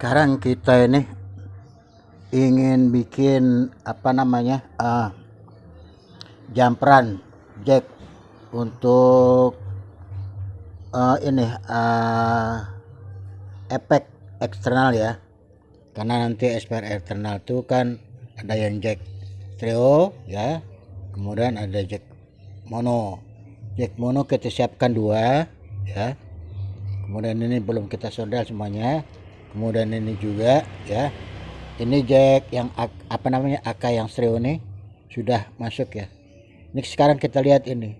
sekarang kita ini ingin bikin jumperan jack untuk efek eksternal ya, karena nanti SPR eksternal itu kan ada yang jack stereo ya, kemudian ada jack mono kita siapkan dua ya, kemudian ini belum kita solder semuanya, kemudian ini juga ya, ini jack yang AK yang stereo ini sudah masuk ya. Ini sekarang kita lihat ini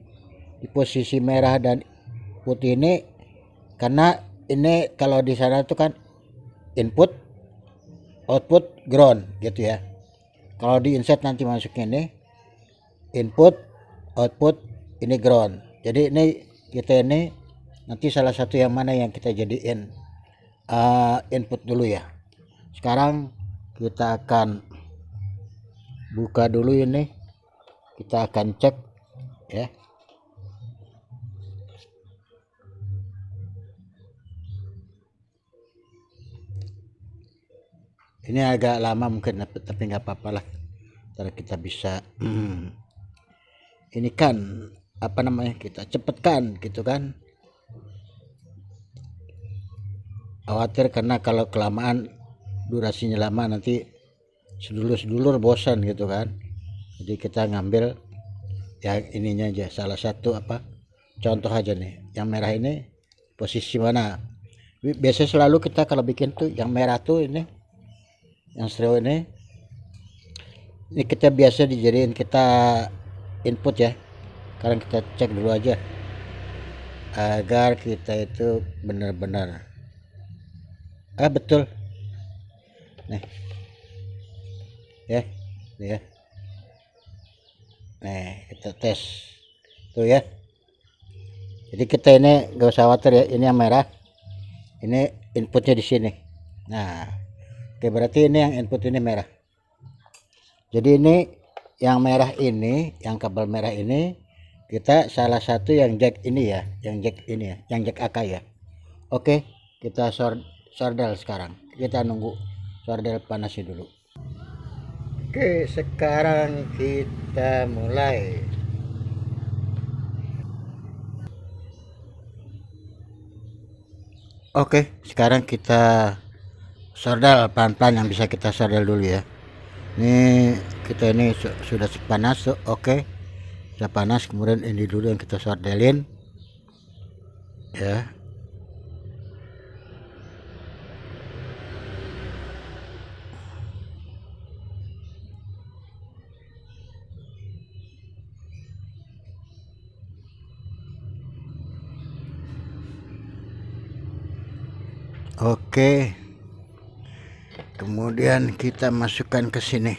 di posisi merah dan putih ini, karena ini kalau di sana itu kan input output ground gitu ya. Kalau di insert nanti masuknya ini input output ini ground. Jadi ini kita ini nanti salah satu yang mana yang kita jadiin input dulu ya. Sekarang kita akan buka dulu ini, kita akan cek ya. Ini agak lama mungkin, tapi nggak apa-apa lah, ntar kita bisa ini kan kita cepetkan gitu kan, khawatir karena kalau kelamaan durasinya lama nanti sedulur bosan gitu kan. Jadi kita ngambil yang ininya aja, salah satu contoh aja nih, yang merah ini posisi mana. Biasanya selalu kita kalau bikin tuh yang merah tuh ini, yang stereo ini kita biasa dijadiin kita input ya. Sekarang kita cek dulu aja agar kita itu benar-benar betul nih ya, nih ya, nih kita tes tuh ya. Jadi kita ini gak usah khawatir ya, ini yang merah, ini inputnya di sini. Nah oke, berarti ini yang input ini merah. Jadi ini yang merah ini, yang kabel merah ini kita salah satu yang jack ini ya, yang jack ini ya, yang jack AK ya. Oke, kita solder sekarang. Kita nunggu solder panasnya dulu. Oke, sekarang kita mulai. Oke, sekarang kita solder pelan-pelan, yang bisa kita solder dulu ya. Ini kita ini sudah panas tuh. Oke, sudah panas, kemudian ini dulu yang kita solderin ya. Oke, kemudian kita masukkan ke sini.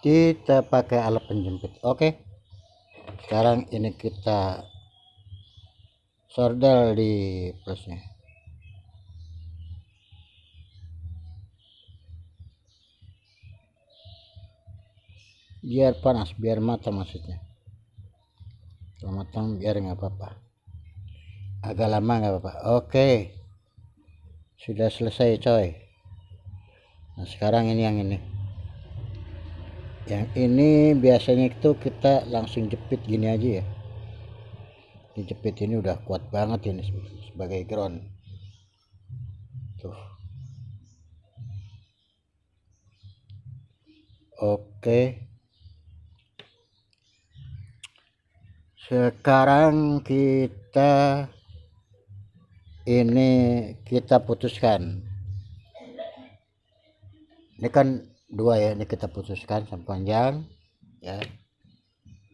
Kita pakai alat penjepit. Oke, sekarang ini kita solder di plusnya. Biar panas, biar matang maksudnya. Kalau matang biar nggak apa-apa, agak lama nggak apa-apa. Oke, sudah selesai coy. Nah sekarang ini yang ini biasanya itu kita langsung jepit gini aja ya. Dijepit ini udah kuat banget ini sebagai ground tuh. Oke, sekarang kita putuskan. Ini kan dua ya, ini kita putuskan sama panjang ya.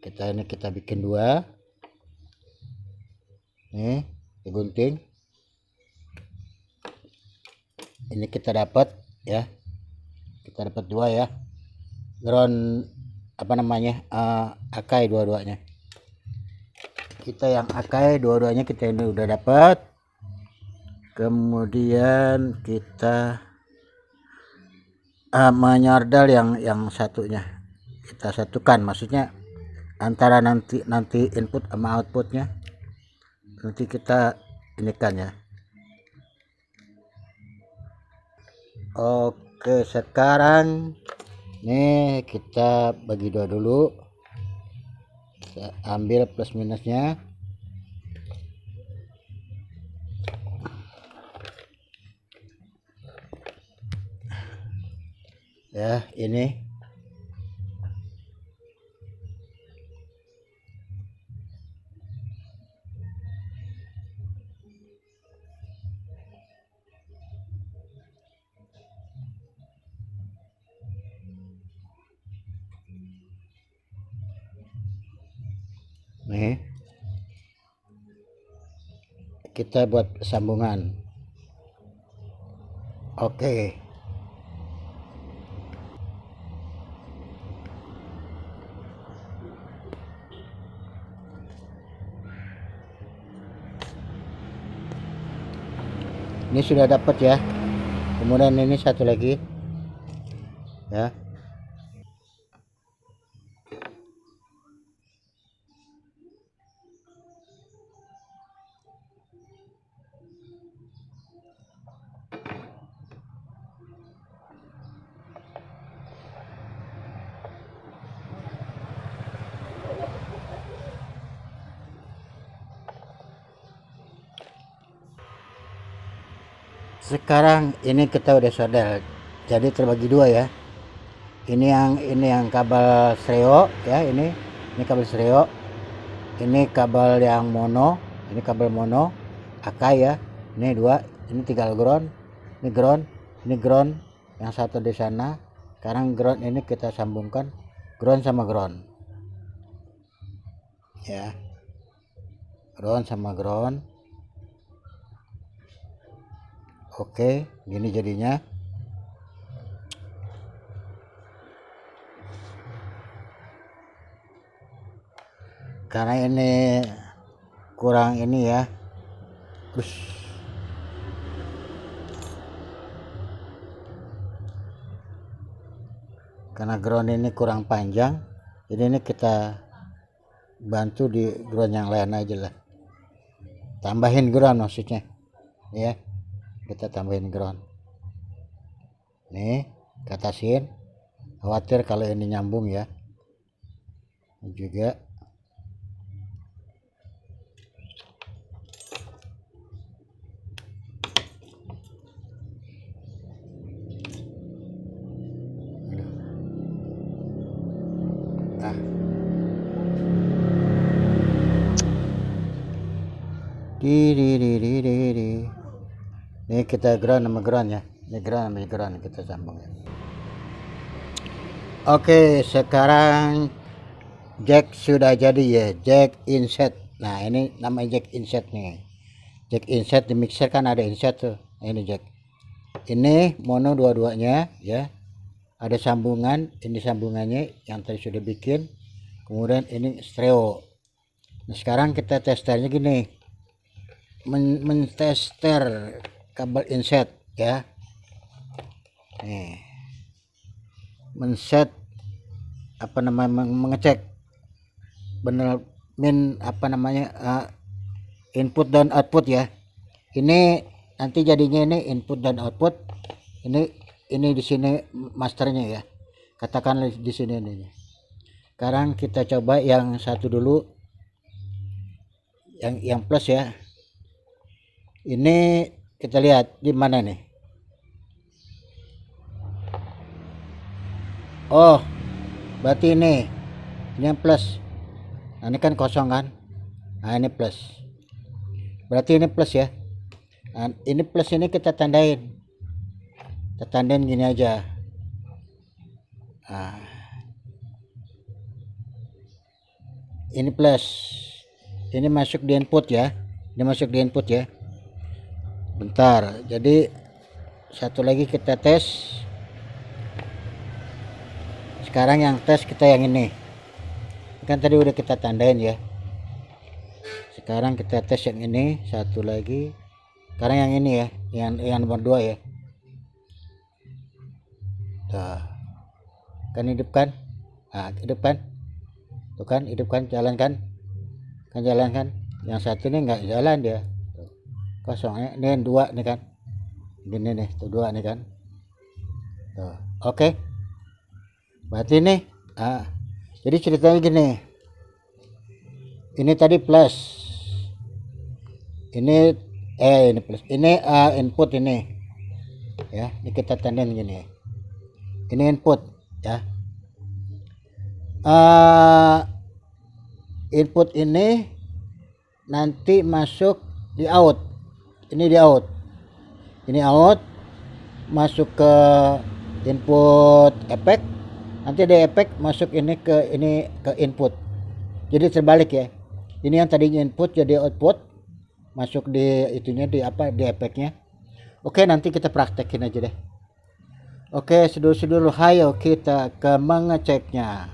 Kita bikin dua nih, digunting. Ini kita dapat ya, kita dapat dua ya, ground akai dua-duanya. Kita yang akai dua-duanya kita ini udah dapat. Kemudian kita menyordel yang satunya, kita satukan, maksudnya antara nanti input sama outputnya. nanti kita inikan ya. Oke, sekarang nih kita bagi dua dulu, kita ambil plus minusnya. Ya, ini nih kita buat sambungan. Oke, ini sudah dapat ya. Kemudian ini satu lagi ya. Sekarang ini kita udah solder, jadi terbagi dua ya. Ini yang kabel stereo ya, ini kabel stereo, ini kabel yang mono, ini kabel mono Akai ya. Ini dua, ini tinggal ground, ini ground, ini ground, yang satu di sana. Sekarang ground ini kita sambungkan, ground sama ground ya, ground sama ground. Oke, gini jadinya. Karena ini kurang ini ya, terus karena ground ini kurang panjang, jadi ini kita bantu di ground yang lain aja lah, tambahin ground maksudnya ya, kita tambahin ground nih, katasin. Khawatir kalau ini nyambung ya juga. Nah, ini kita ground sama ground ya, ini ground sama ground kita sambung ya. Oke, sekarang jack sudah jadi ya, jack inset. Nah, ini namanya jack inset nih. Jack inset di mixer kan ada inset tuh. Nah, ini jack. Ini mono dua-duanya ya. Ada sambungan, ini sambungannya yang tadi sudah bikin. Kemudian ini stereo. Nah, sekarang kita testernya gini. Mentester kabel inset ya. Nih. Men-set apa namanya, mengecek bener input dan output ya. Ini nanti jadinya ini input dan output. Ini di sini masternya ya. Katakanlah di sini ini. Sekarang kita coba yang satu dulu. Yang plus ya. Ini kita lihat di mana nih. Oh, berarti ini yang plus. Nah, ini kan kosong kan. Nah, ini plus. Berarti ini plus ya. Nah, ini plus ini kita tandain. Kita tandain gini aja. Nah, ini plus. Ini masuk di input ya. Ini masuk di input ya. Bentar. Jadi satu lagi kita tes. Sekarang yang tes kita yang ini. Kan tadi udah kita tandain ya. Sekarang kita tes yang ini satu lagi. Sekarang yang ini ya, yang nomor 2 ya. Tuh. Kan hidup kan? Nah, hidup kan? Tuh kan, hidup kan, jalan kan? Kan jalan kan? Yang satu ini nggak jalan dia. Tuh, kosong ya. Ini yang dua nih kan. Gini nih, tuh dua nih kan. Tuh, oke. Berarti nih, jadi ceritanya gini. Ini tadi plus. Ini plus. Ini input ini. Ya, ini kita tandain gini. Ini input ya. Input ini nanti masuk di out. Ini di out. Ini out masuk ke input efek. Nanti ada efek masuk ini ke input. Jadi terbalik ya. Ini yang tadinya input jadi output, masuk di itunya di efeknya. Oke, nanti kita praktekin aja deh. Oke, sedulur-sedulur, hayo kita ke mengeceknya.